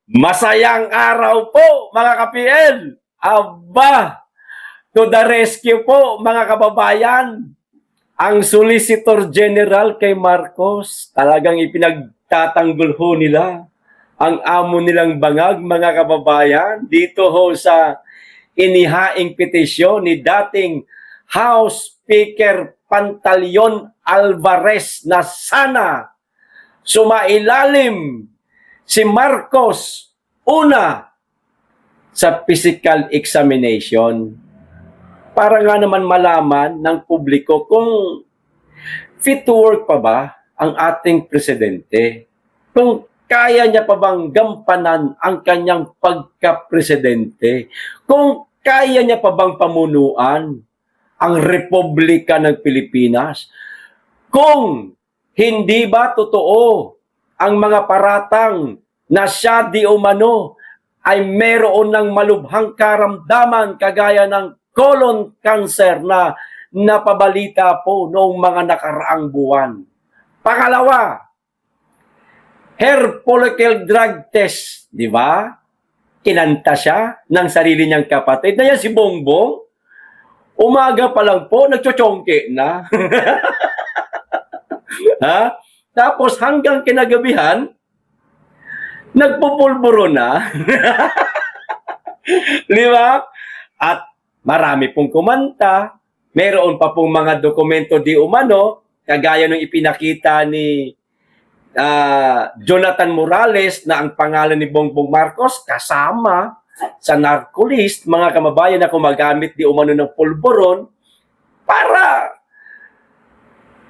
Masayang araw po mga ka-PL! Aba! To the rescue po mga kababayan! Ang Solicitor General kay Marcos, talagang ipinagtatanggol ho nila ang amo nilang bangag mga kababayan dito ho sa inihaing petisyon ni dating House Speaker Pantaleon Alvarez na sana sumailalim si Marcos una sa physical examination para nga naman malaman ng publiko kung fit to work pa ba ang ating presidente. Kung kaya niya pa bang gampanan ang kanyang pagka-presidente. Kung kaya niya pa bang pamunuan ang Republika ng Pilipinas. Kung hindi ba totoo ang mga paratang na siya di umano ay meron ng malubhang karamdaman kagaya ng colon cancer na napabalita po noong mga nakaraang buwan. Pangalawa, hair follicle drug test, di ba? Kinanta siya ng sarili niyang kapatid na yan si Bongbong. Umaga pa lang po, nagchochongke na. Ha? Tapos hanggang kinagabihan, nagpupulburo na. Di ba? At marami pong kumanta. Meron pa pong mga dokumento di umano, kagaya ng ipinakita ni Jonathan Morales na ang pangalan ni Bongbong Marcos kasama sa narcolist, mga kamabayan na gumagamit di umano ng pulburon para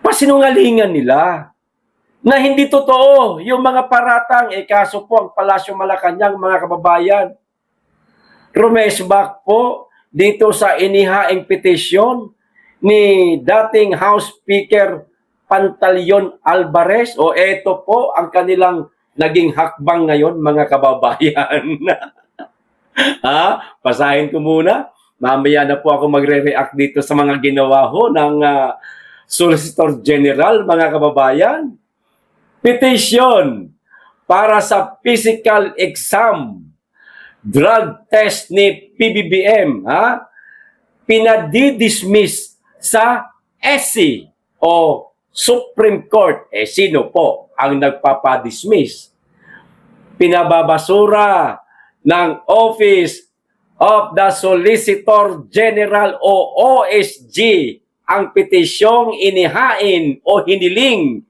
pasinungalingan nila na hindi totoo yung mga paratang. Kaso po ang Palasyo Malacanang, mga kababayan, rumesbak po dito sa inihaing petisyon ni dating House Speaker Pantaleon Alvarez. O eto po ang kanilang naging hakbang ngayon, mga kababayan. Pasahin ko muna. Mamaya na po ako magre-react dito sa mga ginawa ho ng Solicitor General, mga kababayan. Petition para sa physical exam, drug test ni PBBM, pinadidismiss sa SC o Supreme Court. Sino po ang nagpapadismiss? Pinababasura ng Office of the Solicitor General o OSG ang petisyong inihain o hiniling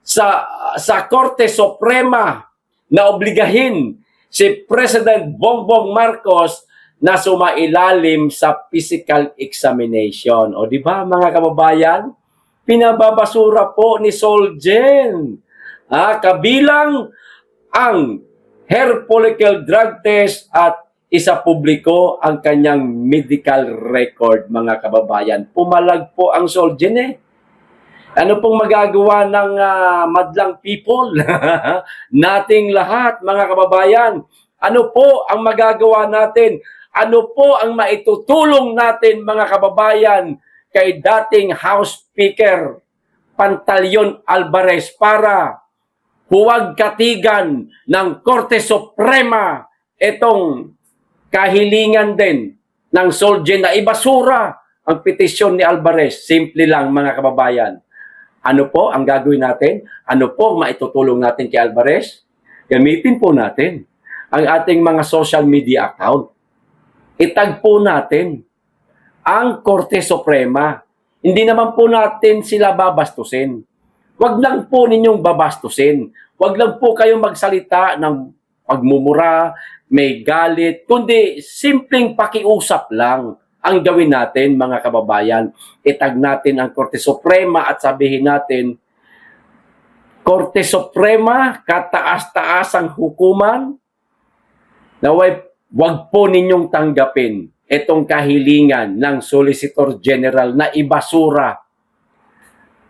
sa Korte Suprema na obligahin si President Bongbong Marcos na sumailalim sa physical examination. O di ba mga kababayan? Pinababasura po ni Solgen. Kabilang ang hair follicle drug test at isa publiko ang kanyang medical record, mga kababayan. Pumalag po ang Solgen Ano pong magagawa ng madlang people? Nating lahat, mga kababayan. Ano po ang magagawa natin? Ano po ang maitutulong natin, mga kababayan, kay dating House Speaker Pantaleon Alvarez para huwag katigan ng Korte Suprema itong kahilingan din ng Solgen na ibasura ang petisyon ni Alvarez? Simple lang, mga kababayan. Ano po ang gagawin natin? Ano po ang maitutulong natin kay Alvarez? Gamitin po natin ang ating mga social media account. Itag po natin ang Korte Suprema. Hindi naman po natin sila babastusin. Huwag lang po ninyong babastusin. Huwag lang po kayong magsalita ng pagmumura, may galit, kundi simpleng pakiusap lang ang gawin natin, mga kababayan. Itag natin ang Korte Suprema at sabihin natin, Korte Suprema, kataas-taas ang hukuman, na wag po ninyong tanggapin itong kahilingan ng Solicitor General na ibasura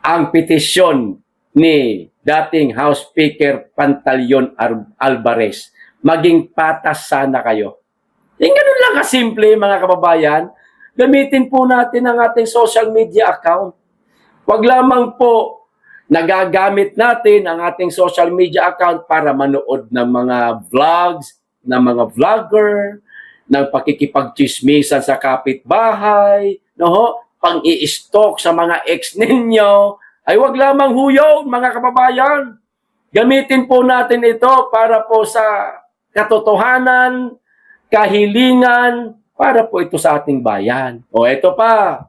ang petisyon ni dating House Speaker Pantaleon Alvarez. Maging patas sana kayo. Ganun lang kasimple, mga kababayan. Gamitin po natin ang ating social media account. Huwag lamang po nagagamit natin ang ating social media account para manood ng mga vlogs, ng mga vlogger, ng pakikipagchismisan sa kapitbahay, no? Pang-i-stalk sa mga ex ninyo, ay wag lamang huyo, mga kababayan. Gamitin po natin ito para po sa katotohanan, kahilingan, para po ito sa ating bayan. O ito pa,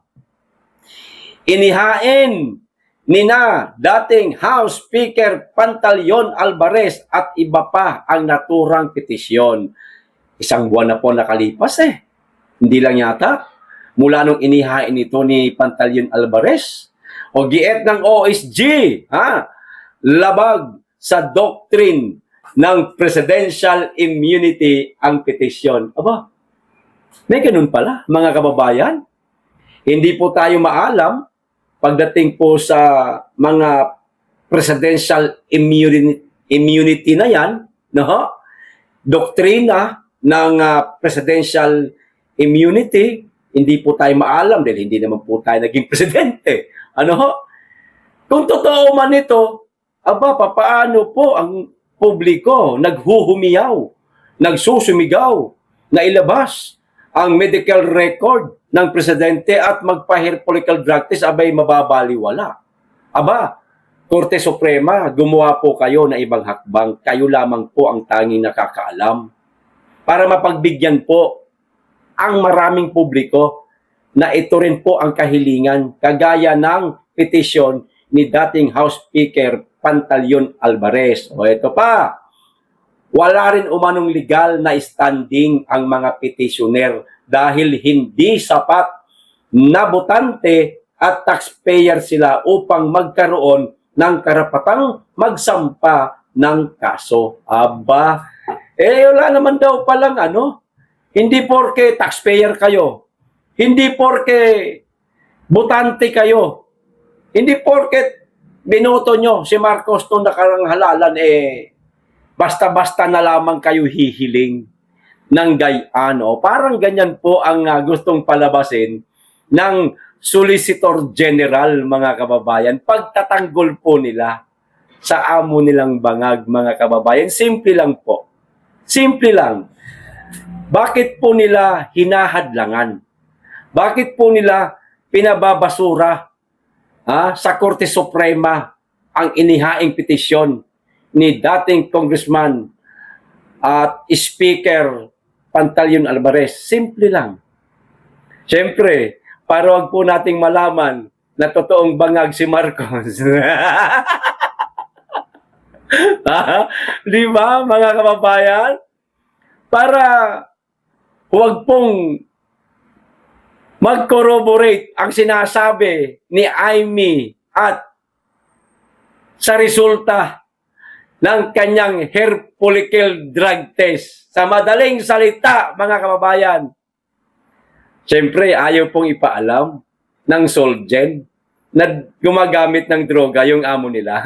inihain nina dating House Speaker Pantaleon Alvarez at iba pa ang naturang petisyon. Isang buwan na po nakalipas eh. Hindi lang yata. Mula nung inihain ito ni Pantaleon Alvarez. O giet ng OSG, labag sa doctrine ng presidential immunity ang petisyon. Aba, may ganun pala, mga kababayan. Hindi po tayo maalam pagdating po sa mga presidential immunity na yan, no? Doktrina ng presidential immunity, hindi po tayo maalam dahil hindi naman po tayo naging presidente. Ano? Kung totoo man ito, aba, papaano po ang publiko naghuhumiyaw, nagsusumigaw na ilabas ang medical record ng presidente at magpa-hair follicle drug test, abay mababaliwala. Aba, Korte Suprema, gumawa po kayo na ibang hakbang. Kayo lamang po ang tanging nakakaalam. Para mapagbigyan po ang maraming publiko na ito rin po ang kahilingan, kagaya ng petisyon ni dating House Speaker Pantaleon Alvarez. O ito pa, wala rin umanong legal na standing ang mga petitioner dahil hindi sapat na botante at taxpayer sila upang magkaroon ng karapatang magsampa ng kaso. Aba, wala naman daw palang hindi porke taxpayer kayo, hindi porke botante kayo, hindi porke binoto nyo si Marcos nung nakarang halalan, basta-basta na lamang kayo hihiling ng gayaan. Parang ganyan po ang gustong palabasin ng Solicitor General, mga kababayan. Pagtatanggol po nila sa amo nilang bangag, mga kababayan. Simple lang po. Simple lang. Bakit po nila hinahadlangan? Bakit po nila pinababasura sa Korte Suprema ang inihaing petisyon ni dating Congressman at Speaker Pantaleon Alvarez? Simple lang. Siyempre, para wag po nating malaman na totoong bangag si Marcos. Di ba, mga kababayan? Para huwag pong mag-corroborate ang sinasabi ni Amy at sa resulta ng kanyang hair follicle drug test. Sa madaling salita, mga kababayan, siyempre ayaw pong ipaalam ng Solgen na gumagamit ng droga yung amo nila.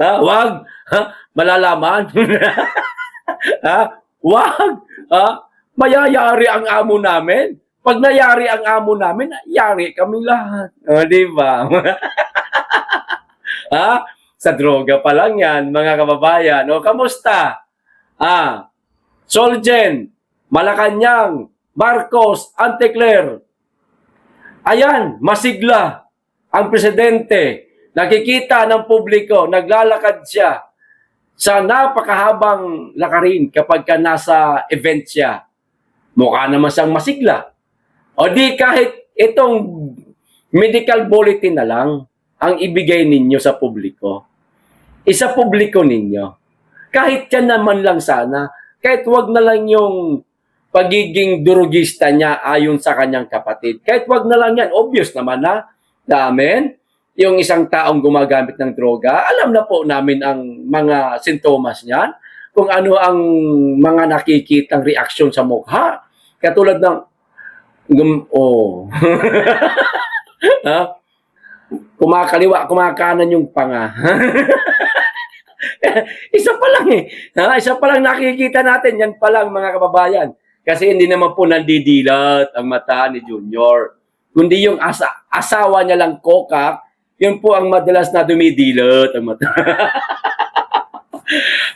Wag, malalaman. Wag, mayayari ang amo namin. Pag nayari ang amo namin, yari kaming lahat. Di ba? Sa droga pa lang yan, mga kababayan. Kamusta? Solgen, Malacanang, Marcos, Antecler. Ayan, masigla ang presidente. Nakikita ng publiko, naglalakad siya sa napakahabang lakarin kapag ka nasa event siya. Mukha naman siyang masigla. O di kahit itong medical bulletin na lang ang ibigay ninyo sa publiko. Isa publiko ninyo. Kahit yan naman lang sana, kahit wag na lang yung pagiging durugista niya ayon sa kanyang kapatid. Kahit wag na lang yan, obvious naman na, amen, yung isang taong gumagamit ng droga, alam na po namin ang mga sintomas niyan, kung ano ang mga nakikitang reaksyon sa mukha. Katulad ng, kumakaliwa, kumakanan yung panga. Isa pa lang isa pa lang nakikita natin, yan pa lang, mga kababayan. Kasi hindi naman po nandidilat ang mata ni Junior. kundi yung asawa niya lang kokak, yun po ang madalas na dumidilot ang mata.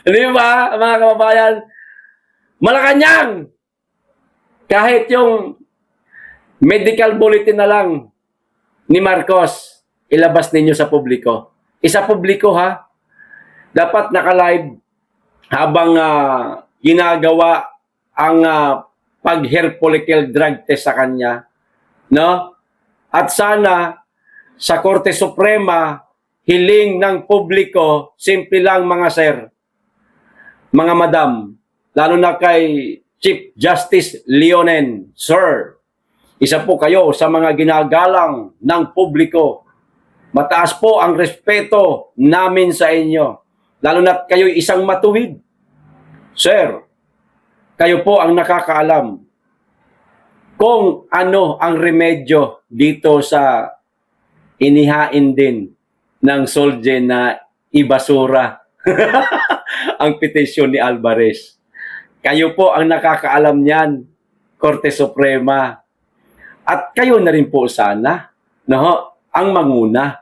Di ba, mga kababayan? Malacanang! Kahit yung medical bulletin na lang ni Marcos, ilabas ninyo sa publiko. Isa publiko ha. Dapat naka-live habang ginagawa ang pag-hair follicle drug test sa kanya. No? At sana sa Korte Suprema, hiling ng publiko, simple lang mga sir, mga madam, lalo na kay Chief Justice Leonen, sir, isa po kayo sa mga ginagalang ng publiko. Mataas po ang respeto namin sa inyo. Lalo na kayo isang matuwid. Sir, kayo po ang nakakaalam kung ano ang remedyo dito sa inihain din ng Solje na ibasura ang petisyon ni Alvarez. Kayo po ang nakakaalam niyan, Korte Suprema. At kayo na rin po sana, no, ang manguna.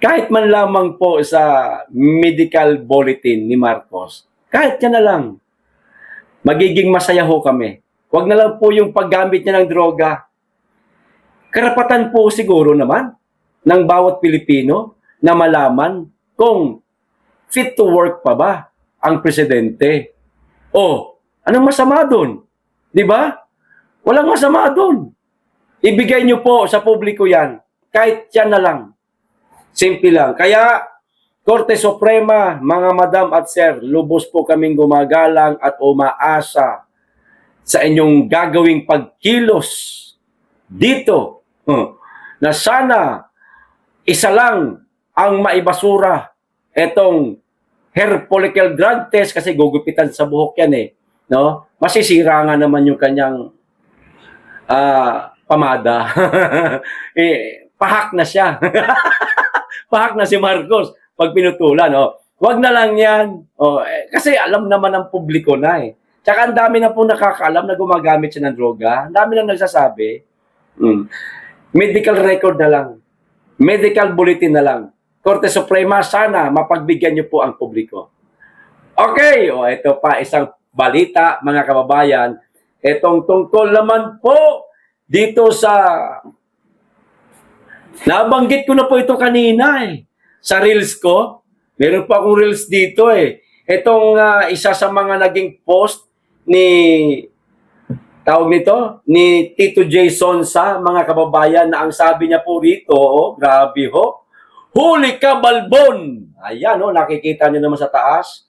Kahit man lamang po sa medical bulletin ni Marcos, kahit yan na lang, magiging masaya ho kami. Huwag na lang po yung paggamit niya ng droga. Karapatan po siguro naman ng bawat Pilipino na malaman kung fit to work pa ba ang presidente. O, anong masama doon? Di ba? Walang masama doon. Ibigay niyo po sa publiko yan. Kahit yan na lang. Simple lang. Kaya, Korte Suprema, mga madam at sir, lubos po kaming gumagalang at umaasa sa inyong gagawing pagkilos dito na sana isa lang ang maibasura etong hair follicle drug test kasi gugupitan sa buhok yan eh. No? Masisira nga naman yung kanyang pamada. Pahak na siya. Pahak na si Marcos pag pinutulan. Wag na lang yan. Kasi alam naman ng publiko na eh. Tsaka ang dami na po nakakaalam na gumagamit siya ng droga. Ang dami na nagsasabi. Medical record na lang. Medical bulletin na lang. Korte Suprema, sana mapagbigyan niyo po ang publiko. Okay, ito pa isang balita, mga kababayan. Itong tungkol naman po dito sa... Nabanggit ko na po ito kanina eh. Sa reels ko. Meron pa akong reels dito eh. Itong isa sa mga naging post ni... tawag nito, ni Tito Jason sa mga kababayan na ang sabi niya po rito, grabe ho, huli ka balbon! Ayan, nakikita niyo naman sa taas.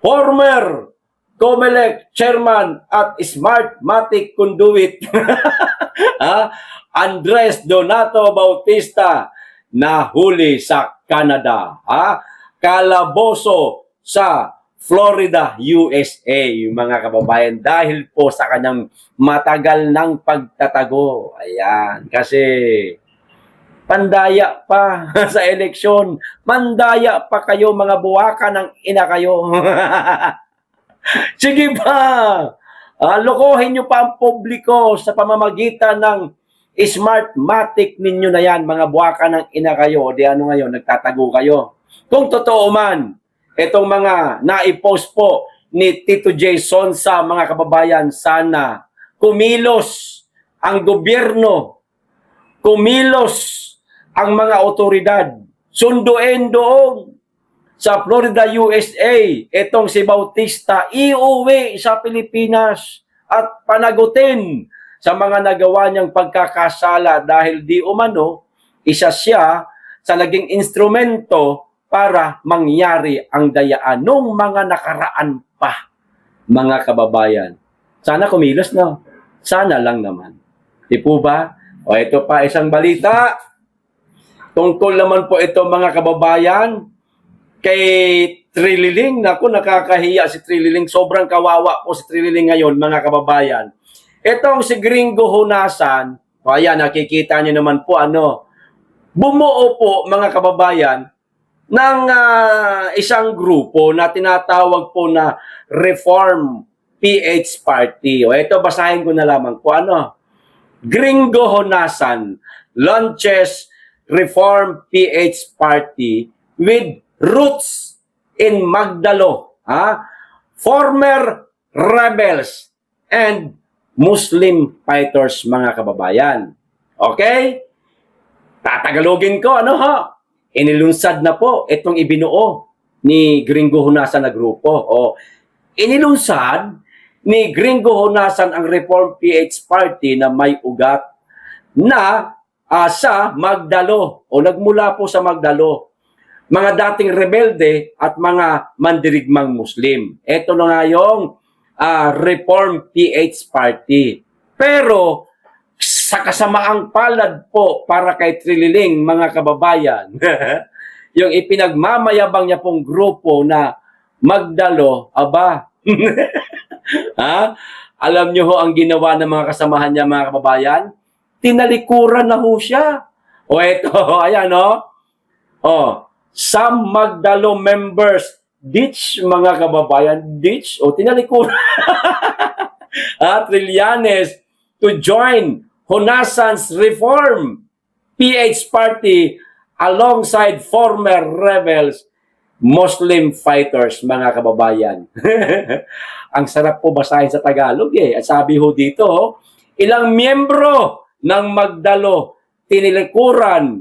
Former COMELEC Chairman at Smartmatic Conduit, Andres Donato Bautista, nahuli sa Canada. Kalaboso sa Florida, USA, yung mga kababayan, dahil po sa kanyang matagal ng pagtatago. Ayan, kasi pandaya pa sa eleksyon. Mandaya pa kayo, mga buwaka ng ina kayo. Sige pa! Lokohin nyo pa ang publiko sa pamamagitan ng Smartmatic ninyo na yan, mga buwaka ng ina kayo. O di ano ngayon, nagtatago kayo. Kung totoo man, itong mga naipost po ni Tito Jason sa mga kababayan, sana kumilos ang gobyerno, kumilos ang mga otoridad, sunduin doon sa Florida, USA, itong si Bautista, iuwi sa Pilipinas at panagutin sa mga nagawa niyang pagkakasala dahil di umano, isa siya sa naging instrumento para mangyari ang dayaan nung mga nakaraan pa, mga kababayan. Sana kumilos, no? Sana lang naman. Di po ba? Ito pa isang balita. Tungkol naman po ito, mga kababayan, kay Trililing. Naku, nakakahiya si Trililing. Sobrang kawawa po si Trililing ngayon, mga kababayan. Itong si Gringo Hunasan, ayan, nakikita niyo naman po, bumuo po, mga kababayan, ng isang grupo na tinatawag po na Reform PH Party. Ito, basahin ko na lamang po. Gringo Honasan launches Reform PH Party with roots in Magdalo, former rebels and Muslim fighters, mga kababayan. Okay? Tatagalogin ko, inilunsad na po itong ibinuo ni Gringo Honasan na grupo. Inilunsad ni Gringo Honasan ang Reform PH Party na may ugat na sa Magdalo o nagmula po sa Magdalo. Mga dating rebelde at mga mandirigmang Muslim. Ito na nga yung Reform PH Party. Pero sa kasamaang palad po para kay Trililing, mga kababayan, yung ipinagmamayabang niya pong grupo na Magdalo, alam niyo ho ang ginawa ng mga kasamahan niya, mga kababayan? Tinalikuran na ho siya. Ito, ayan, some Magdalo members ditch, mga kababayan, ditch, tinalikuran. Trillanes to join Honasan's Reform PH Party alongside former rebels, Muslim fighters, mga kababayan. Ang sarap po basahin sa Tagalog At sabi ho dito, ilang miyembro ng Magdalo tinalikuran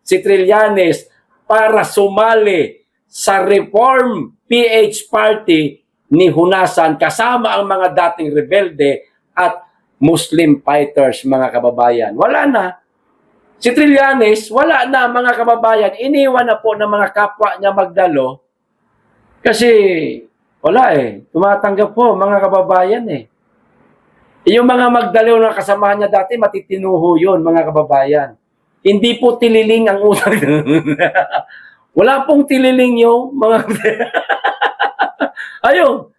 si Trillanes para sumali sa Reform PH Party ni Honasan kasama ang mga dating rebelde at Muslim fighters, mga kababayan. Wala na. Si Trillanes, wala na, mga kababayan. Iniwan na po ng mga kapwa niya Magdalo kasi wala Tumatanggap po, mga kababayan Yung mga Magdalo na kasama niya dati, matitinuho yun, mga kababayan. Hindi po tililing ang utang. Wala pong tililing yung mga... Ayun,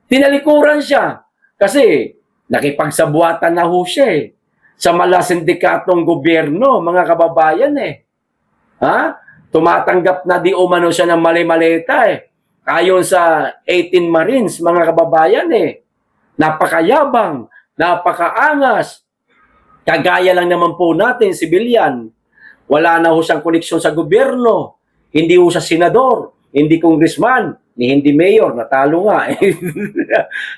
tinalikuran siya. Kasi nakipagsabuatan na ho siya sa malasindikatong gobyerno, mga kababayan Tumatanggap na di umano siya ng mali-maleta Ayon sa 18 Marines, mga kababayan Napakayabang, napakaangas. Kagaya lang naman po natin, sibilyan. Wala na ho siyang koneksyon sa gobyerno. Hindi ho siya senador, hindi congressman, hindi mayor, natalo nga.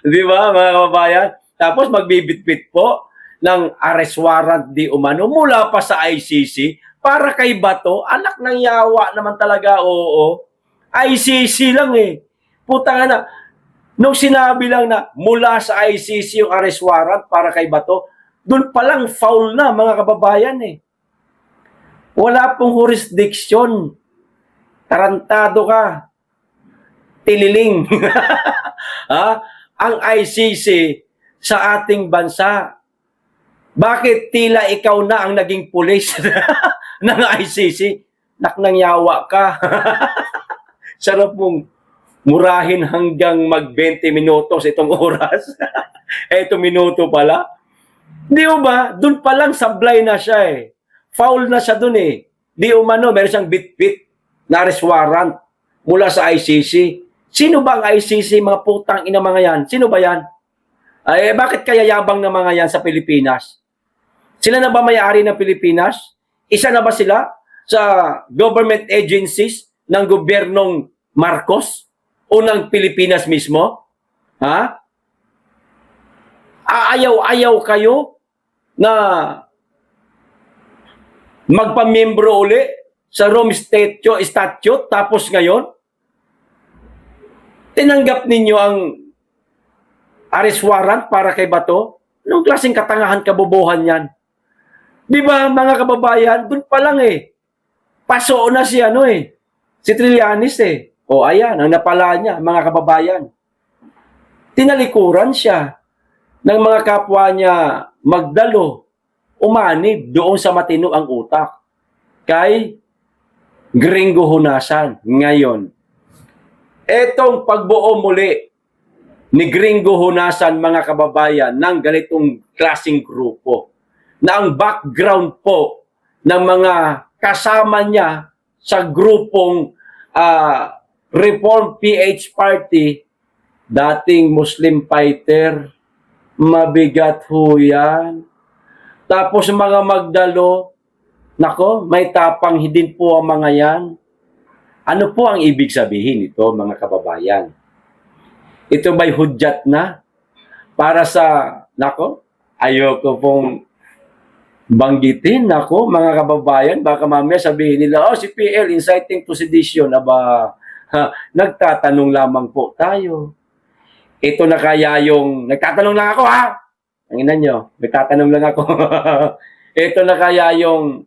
Di ba, mga kababayan? Tapos magbibitbit po ng arrest warrant di umano mula pa sa ICC para kay Bato. Anak ng yawa naman talaga, ICC lang Puta na. Nung sinabi lang na mula sa ICC yung arrest warrant para kay Bato, doon palang foul na, mga kababayan Wala pong jurisdiction. Tarantado ka. Tililing. Ang ICC sa ating bansa. Bakit tila ikaw na ang naging pulis ng ICC? Naknang yawa ka. Sarap mong murahin hanggang mag-20 minutos itong oras. Ito minuto pala. Di ba? Doon pa lang sablay na siya Foul na siya doon Di umano, meron siyang bit-bit na arrest warrant mula sa ICC. Sino ba ang ICC, mga putang ina mga yan? Sino ba yan? Bakit kaya yabang na mga yan sa Pilipinas? Sila na ba may-ari ng Pilipinas? Isa na ba sila sa government agencies ng gobyernong Marcos o ng Pilipinas mismo? Aayaw-ayaw kayo na magpamiyembro uli sa Rome Statute tapos ngayon tinanggap ninyo ang arrest warrant para kay Bato? Anong klaseng katangahan, kabobohan yan? Di ba, mga kababayan? Doon pa lang paso na si si Trillanes ayan, ang napala niya, mga kababayan. Tinalikuran siya ng mga kapwa niya Magdalo. Umanib doon sa matino ang utak kay Gringo Honasan. Ngayon, etong pagbuo muli ni Gringo Honasan, mga kababayan, ng ganitong klaseng grupo na ang background po ng mga kasama niya sa grupong Reform PH Party, dating Muslim fighter, Mabigat ho yan. Tapos mga magdalo, nako, may tapang din po ang mga yan. Ano po ang ibig sabihin ito, mga kababayan? Ito ba'y hudyat na para sa, nako, ayoko pong banggitin, nako, mga kababayan, baka mamaya sabihin nila, oh, si PL inciting to sedition, aba, nagtatanong lamang po tayo. Ito na kaya yung, nagtatanong lang ako ha, ang ina nyo, nagtatanong lang ako. Ito na kaya yung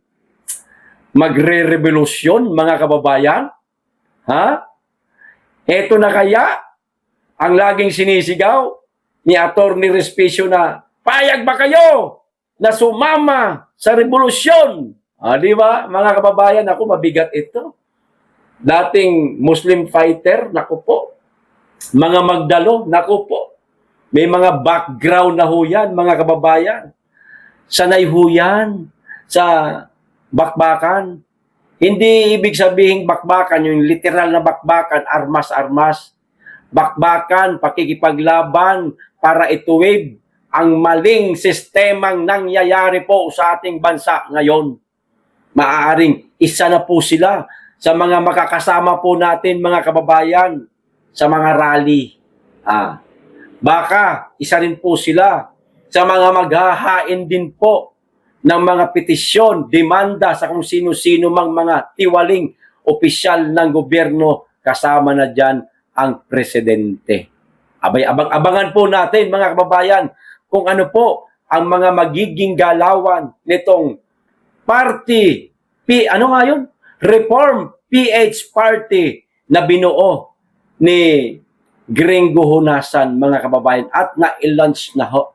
magre-revolusyon, mga kababayan? Ha? Ito na kaya ang laging sinisigaw ni Atty. Respicio na payag ba kayo na sumama sa revolusyon? Di ba, mga kababayan, ako mabigat ito. Dating Muslim fighter, naku po. Mga magdalo, naku po. May mga background na ho yan, mga kababayan. Sanay ho yan sa bakbakan. Hindi ibig sabihin bakbakan, yung literal na bakbakan, armas-armas. Bakbakan, pakikipaglaban para ituwid ang maling sistemang nangyayari po sa ating bansa ngayon. Maaaring isa na po sila sa mga makakasama po natin, mga kababayan, sa mga rally. Baka isa rin po sila sa mga maghahain din po ng mga petisyon, demanda sa kung sino-sino mang mga tiwaling opisyal ng gobyerno, kasama na dyan ang presidente. Abay, abangan po natin, mga kababayan, kung ano po ang mga magiging galawan nitong party, ano nga yun? Reform PH Party na binuo ni Gringo Honasan, mga kababayan, at na-launch na ho.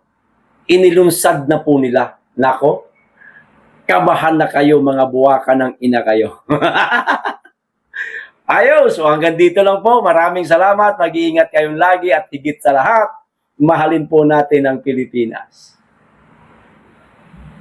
Inilunsad na po nila. Nako, kabahan na kayo, mga buwaka ng ina kayo. Ayos, so hanggang dito lang po. Maraming salamat. Mag-iingat kayong lagi at higit sa lahat, mahalin po natin ang Pilipinas.